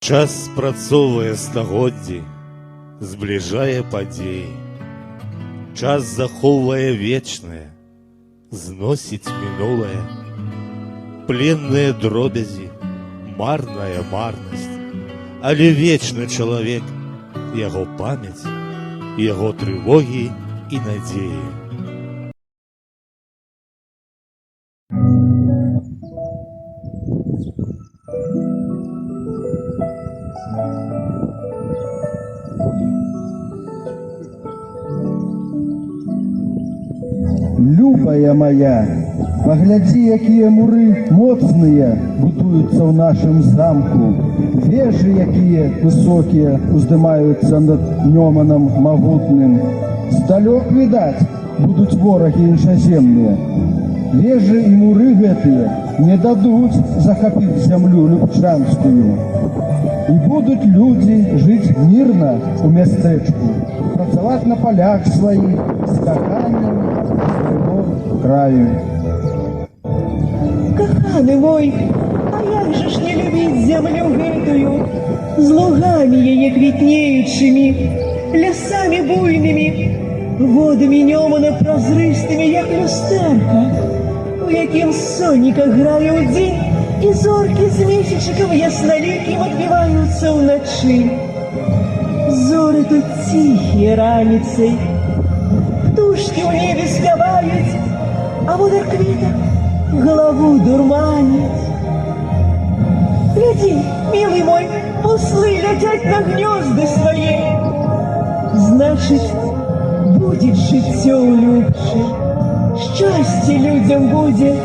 Час спрацоўвае стагоддзі, збліжае падзеі. Час захоўвае вечнае, зносіць мінулае. Пленныя дробязі, марная марнасць, але вечны чалавек, яго памяць, яго трывогі і надзеі. Любая моя, паглядзі, якія муры моцныя будуюцца ў нашым замку, вежы, якія высокія уздымаюцца над Нёманам магутным. Здалёк, відаць, будуць ворагі іншаземныя. Вежы і муры гэтыя не дадуць захапіць зямлю любчанскую. І будуць людзі жыць мірна ў мястэчку, працаваць на палях сваіх з каханнем свайго краю. Каханы мой, а як жа ж не любіць зямлю гэтую, з лугамі яе квітнеючымі, лясамі буйнымі, водамі Нёмана празрыстымі, як люстэрка, у якім сонейка грае ўдзень, і зоркі з месячыкам яснолікім адбіваюцца ўначы. Зоры тут ціхія раніцай, птушкі ў небе спяваюць, а водар квітак галаву дурманіць. Гляді, мілы мой, буслы ляцяць на гнёзды свае. Значыць, будзе жыццё ў любчы, шчасце людзям будзе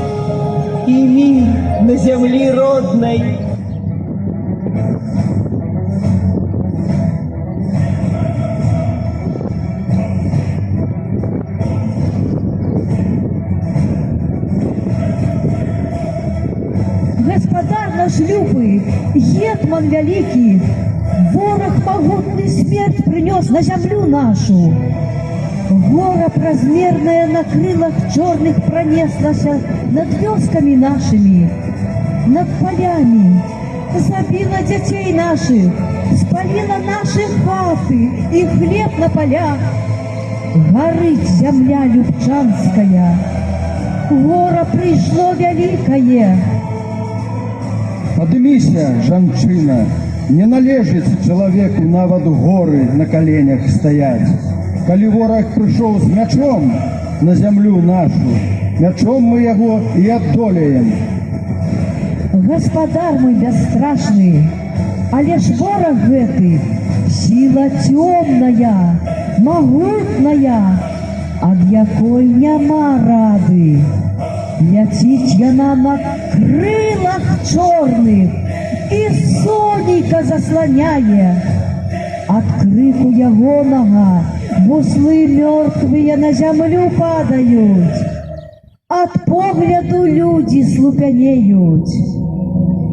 і мір на зямлі роднай. Гаспадар наш любы, гетман вялікі, вораг магутны смерць прынёс на зямлю нашу. Гора празмерная на крылах чорных пронеслася над вёскамі нашымі, над полями, забіла дзяцей нашых, спаліла наши хаты і хлеб на полях. Гарыць зямля любчанская, гора прыйшло вялікае. Падыміся, жанчына, не належыць чалавеку нават горы на каленях стаяць. Калі вораг прыйшоў з мячом на зямлю нашу, мячом мы яго і аддолеем. Гаспадар мой бясстрашны, але ж вораг гэты сіла цёмная, магутная, ад якой няма рады. Ляціць яна на крылах чорных і сонейка засланяе. Ад крыку ягонага буслы мёртвыя на зямлю падаюць, ад погляду людзі слупянеюць.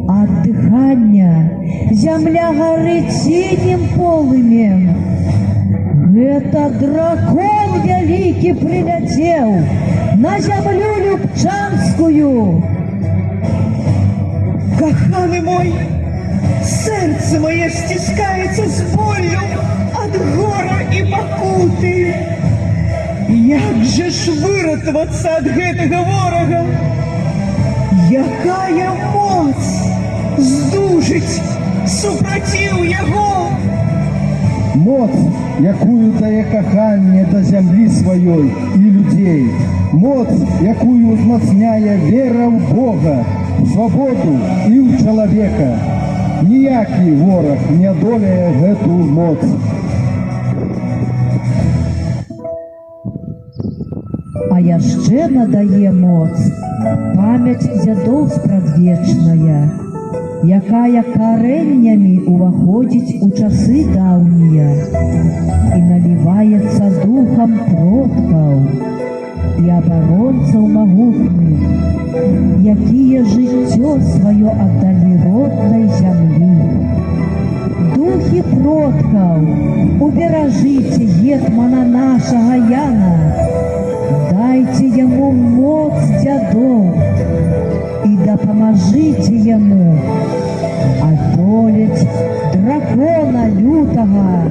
Ад дыхання зямля гарыць сінім полымем. Гэта дракон вялікі прыляцеў на зямлю любчанскую. Каханы мой, сэрца мае сціскаецца з боллю ад гора і пакуты. Як же ж выратавацца ад гэтага ворага? Якая моц здужыць супраціў яго? Моц, якую дае каханне да зямлі сваёй і людзей. Моц, якую ўзмацняе вера ў Бога, свабоду і ў чалавека. Ніякі вораг не адолее гэту моц. А яшчэ надае моц памяць дзядоў спрадвечная, якая карэннямі уваходзіць у часы даўнія і наліваецца духам продкаў і абаронцаў магутных, якія жыццё сваё аддалі роднай зямлі. Духі продкаў, уберажыце гетмана нашага Яна, дайце яму моц дзядоў і дапамажыце яму, а то здолець дракона лютага.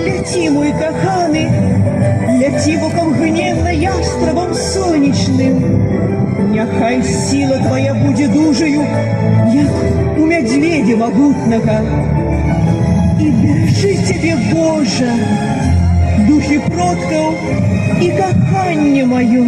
Ляці, мой коханый, ляці воком гневна ястрабом сонячным. Няхай сила твоя буде дужаю, як у медведя могутного. И бережи тебе, Боже, духи продков и коханье мое.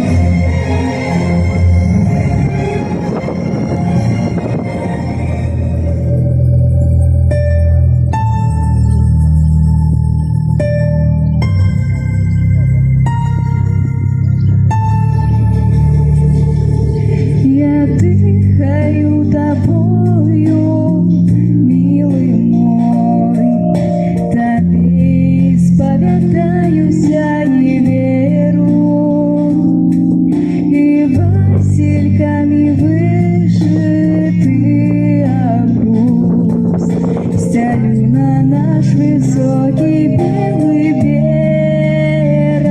Я дыхаю тобою, милый мой, тебе исповедаюсь и веру, и васильками вышитый обрус стелю на наш высокий белый берег.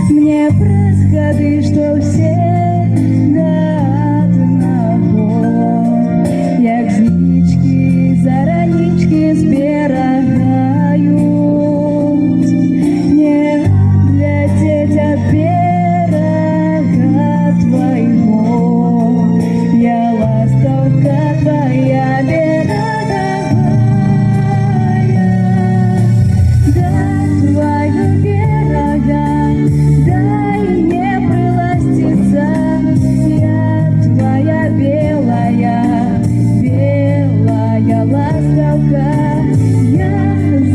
Мне происходит, что все як жнички, заранички збирають, не отлететь от берега твоего. Я ластовка твоя береговая, дай твою берега, дай мне приластиться, я твоя белая, белая ластовка, я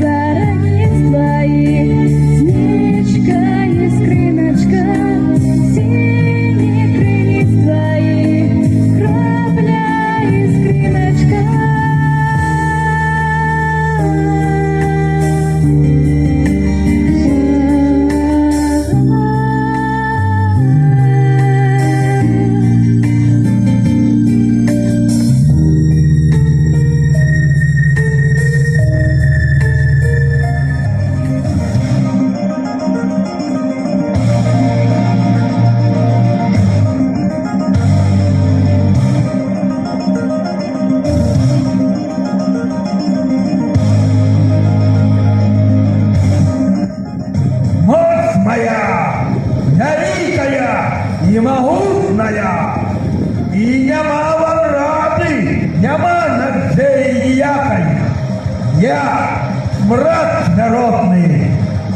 заранец твоих, сничка и скриночка, синих крыльев твоих, крапля и скриночка. Мощь моя, великая и могутная, и нема вам рады, нема надежды ніякої. Я, смрад народний,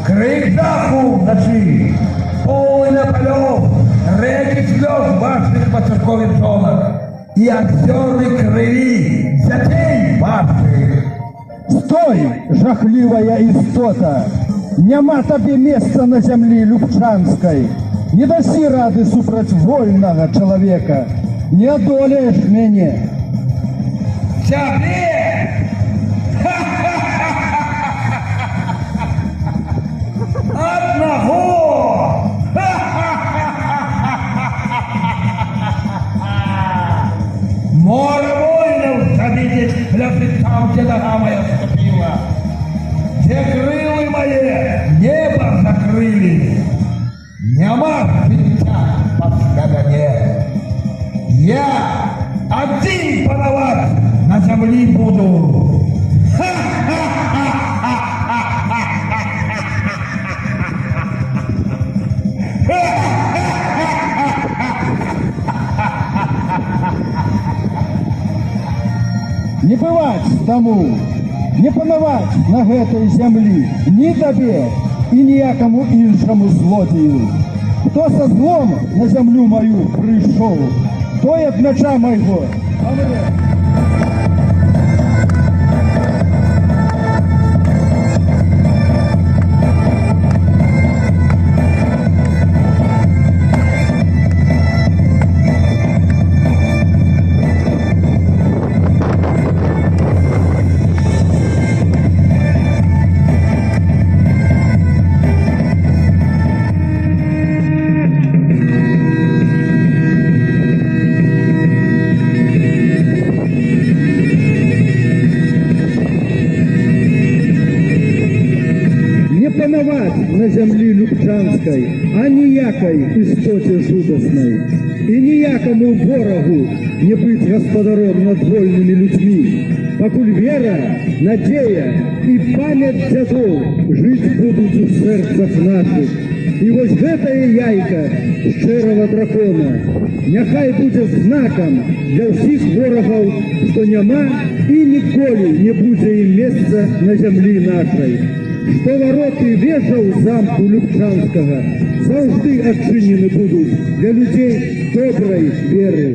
крик даху вночі, поле польов, реки сльоз ваших по церковних жонах, і озеры крові дітей ваших. Стой, жахливая истота! Нема табе места на землі любчанской. Не дасі рады супраць вольнага чалавека. Не одолеешь мяне. Тебе! Одного! Море воинов завидеть, ляжет там, где нога моя ступила. Где крылы мои небо закрыли. Нема життя после мене. Я один пановать на землі буду. Не бывать тому, не панаваць на гэтай зямлі ні табе і ніякаму іншаму злодзею. Хто са злом на зямлю мою прыйшоў, той ад мяча майго памрэ. зямлі любчанскай, а ніякай істоце жудаснай. І ніякаму ворагу не быць гаспадаром над вольнымі людзьмі, пакуль вера, надзея і памяць дзядоў жыць будуць у сэрцах нашых. І вось гэтае яйка шчэрага дракона няхай будзе знакам для ўсіх ворагаў, што няма і ніколі не будзе ім месца на зямлі нашай. Што вароты вежаў замку Любчанскага заўжды адчынены будуць для людзей добрай веры.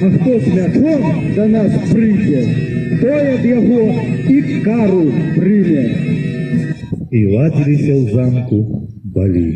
А хто з мячом да нас прыйдзе, той ад яго і кару прыме. І ладзіліся ў замку балі.